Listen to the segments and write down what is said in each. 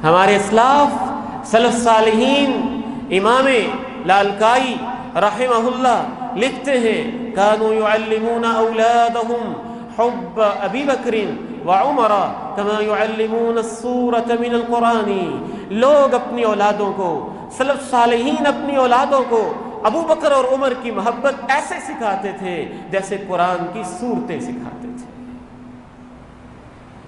ہمارے اسلاف سلف صالحین امام لالکائی رحمہ اللہ لکھتے ہیں کانوا یعلمون اولادہم حب ابی بکر وعمر کما یعلمون السورۃ من القرآن۔ لوگ اپنی اولادوں کو، سلف صالحین اپنی اولادوں کو ابو بکر اور عمر کی محبت ایسے سکھاتے تھے جیسے قرآن کی سورتیں سکھاتے تھے۔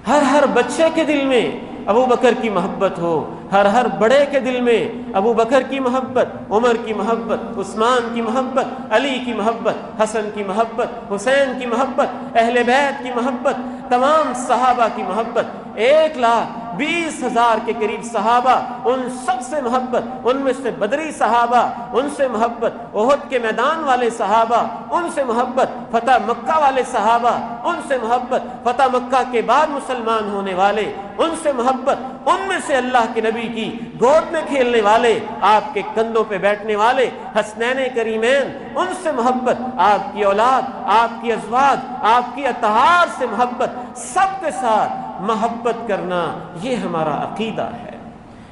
ہر بچے کے دل میں ابو بکر کی محبت ہو، ہر بڑے کے دل میں ابو بکر کی محبت، عمر کی محبت، عثمان کی محبت، علی کی محبت، حسن کی محبت، حسین کی محبت، اہل بیت کی محبت، تمام صحابہ کی محبت، 1,20,000 کے قریب صحابہ، ان سب سے محبت، ان میں سے بدری صحابہ ان سے محبت، احد کے میدان والے صحابہ ان سے محبت، فتح مکہ والے صحابہ ان سے محبت، فتح مکہ کے بعد مسلمان ہونے والے ان سے محبت، ان میں سے اللہ کے نبی کی گود میں کھیلنے والے، آپ کے کندھوں پہ بیٹھنے والے حسنین کریمین ان سے محبت، آپ کی اولاد، آپ کی ازواج، آپ کی اطہار سے محبت، سب کے ساتھ محبت کرنا یہ ہمارا عقیدہ ہے،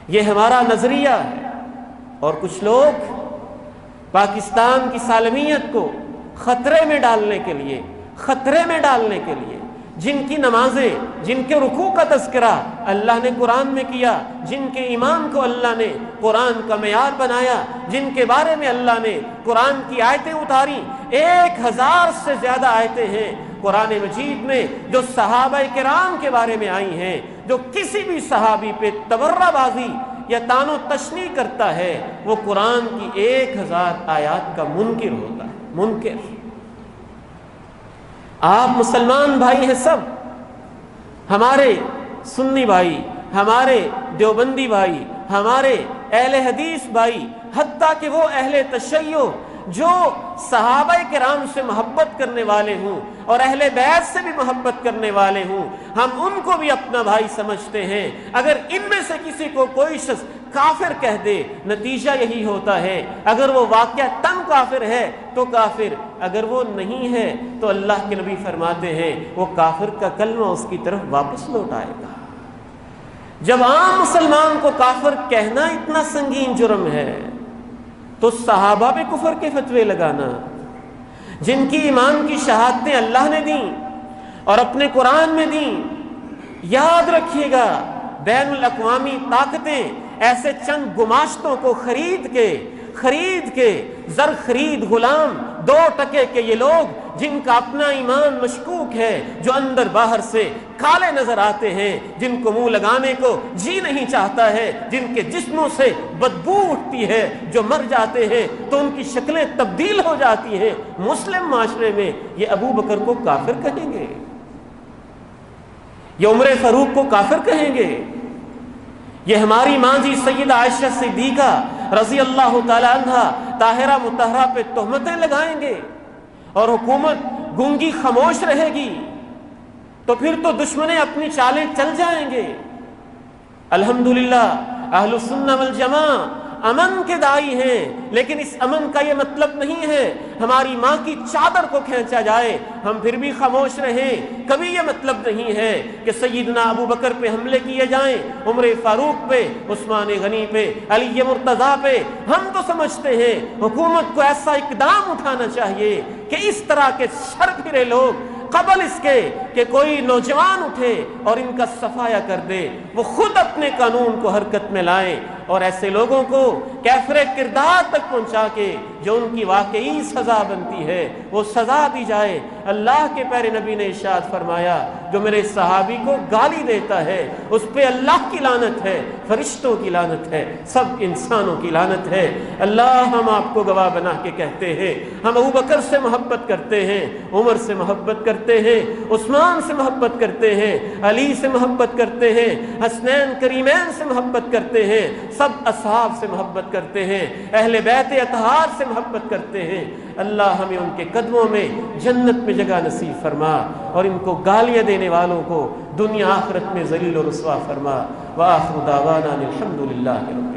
یہ ہمارا نظریہ ہے۔ اور کچھ لوگ پاکستان کی سالمیت کو خطرے میں ڈالنے کے لیے جن کی نمازیں، جن کے رکوع کا تذکرہ اللہ نے قرآن میں کیا، جن کے ایمان کو اللہ نے قرآن کا معیار بنایا، جن کے بارے میں اللہ نے قرآن کی آیتیں اتاری، 1,000 سے زیادہ آیتیں ہیں قرآن مجید میں جو صحابہ کرام کے بارے میں آئی ہیں۔ جو کسی بھی صحابی پہ تبرہ بازی یا تان و تشنیع کرتا ہے وہ قرآن کی 1,000 آیات کا منکر ہوتا ہے، منکر۔ آپ مسلمان بھائی ہیں سب، ہمارے سنی بھائی، ہمارے دیوبندی بھائی، ہمارے اہل حدیث بھائی، حتیٰ کہ وہ اہل تشیع جو صحابہ کرام سے محبت کرنے والے ہوں اور اہل بیت سے بھی محبت کرنے والے ہوں، ہم ان کو بھی اپنا بھائی سمجھتے ہیں۔ اگر ان میں سے کسی کو کوئی شخص کافر کہہ دے نتیجہ یہی ہوتا ہے، اگر وہ واقعتاً کافر ہے تو کافر، اگر وہ نہیں ہے تو اللہ کے نبی فرماتے ہیں وہ کافر کا کلمہ اس کی طرف واپس لوٹ آئے گا۔ جب عام مسلمان کو کافر کہنا اتنا سنگین جرم ہے تو صحابہ پہ کفر کے فتوے لگانا، جن کی ایمان کی شہادتیں اللہ نے دیں اور اپنے قرآن میں دیں، یاد رکھیے گا بین الاقوامی طاقتیں ایسے چند گماشتوں کو خرید کے زر خرید غلام 2 ٹکے کے یہ لوگ جن کا اپنا ایمان مشکوک ہے، جو اندر باہر سے کالے نظر آتے ہیں، جن کو منہ لگانے کو جی نہیں چاہتا ہے، جن کے جسموں سے بدبو اٹھتی ہے، جو مر جاتے ہیں تو ان کی شکلیں تبدیل ہو جاتی ہیں، مسلم معاشرے میں یہ ابو بکر کو کافر کہیں گے، یہ عمر فاروق کو کافر کہیں گے، یہ ہماری ماں جی سیدہ عائشہ صدیقہ رضی اللہ تعالی عنہا طاہرہ مطہرہ پہ تہمتیں لگائیں گے اور حکومت گونگی خاموش رہے گی، تو پھر تو دشمن اپنی چالیں چل جائیں گے۔ الحمدللہ اہل السنہ والجماعہ امن کے داعی ہیں، لیکن اس امن کا یہ مطلب نہیں ہے ہماری ماں کی چادر کو کھینچا جائے ہم پھر بھی خاموش رہیں۔ کبھی یہ مطلب نہیں ہے کہ سیدنا ابو بکر پہ حملے کیے جائیں، عمر فاروق پہ، عثمان غنی پہ، علی مرتضیٰ پہ۔ ہم تو سمجھتے ہیں حکومت کو ایسا اقدام اٹھانا چاہیے کہ اس طرح کے شر پھرے لوگ قبل اس کے کہ کوئی نوجوان اٹھے اور ان کا صفایا کر دے، وہ خود اپنے قانون کو حرکت میں لائیں اور ایسے لوگوں کو کیفر کردار تک پہنچا کے جو ان کی واقعی سزا بنتی ہے وہ سزا دی جائے۔ اللہ کے پیارے نبی نے ارشاد فرمایا جو میرے صحابی کو گالی دیتا ہے اس پہ اللہ کی لعنت ہے، فرشتوں کی لعنت ہے، سب انسانوں کی لعنت ہے۔ اللہ ہم آپ کو گواہ بنا کے کہتے ہیں ہم ابو بکر سے محبت کرتے ہیں، عمر سے محبت کرتے ہیں، عثمان سے محبت کرتے ہیں، علی سے محبت کرتے ہیں، حسنین کریمین سے محبت کرتے ہیں، سب اصحاب سے محبت کرتے ہیں، اہل بیت اطہار سے محبت کرتے ہیں۔ اللہ ہمیں ان کے قدموں میں جنت میں جگہ نصیب فرما اور ان کو گالیاں دینے والوں کو دنیا آخرت میں ذلیل و رسوا فرما۔ وآخر دعوانا الحمدللہ رب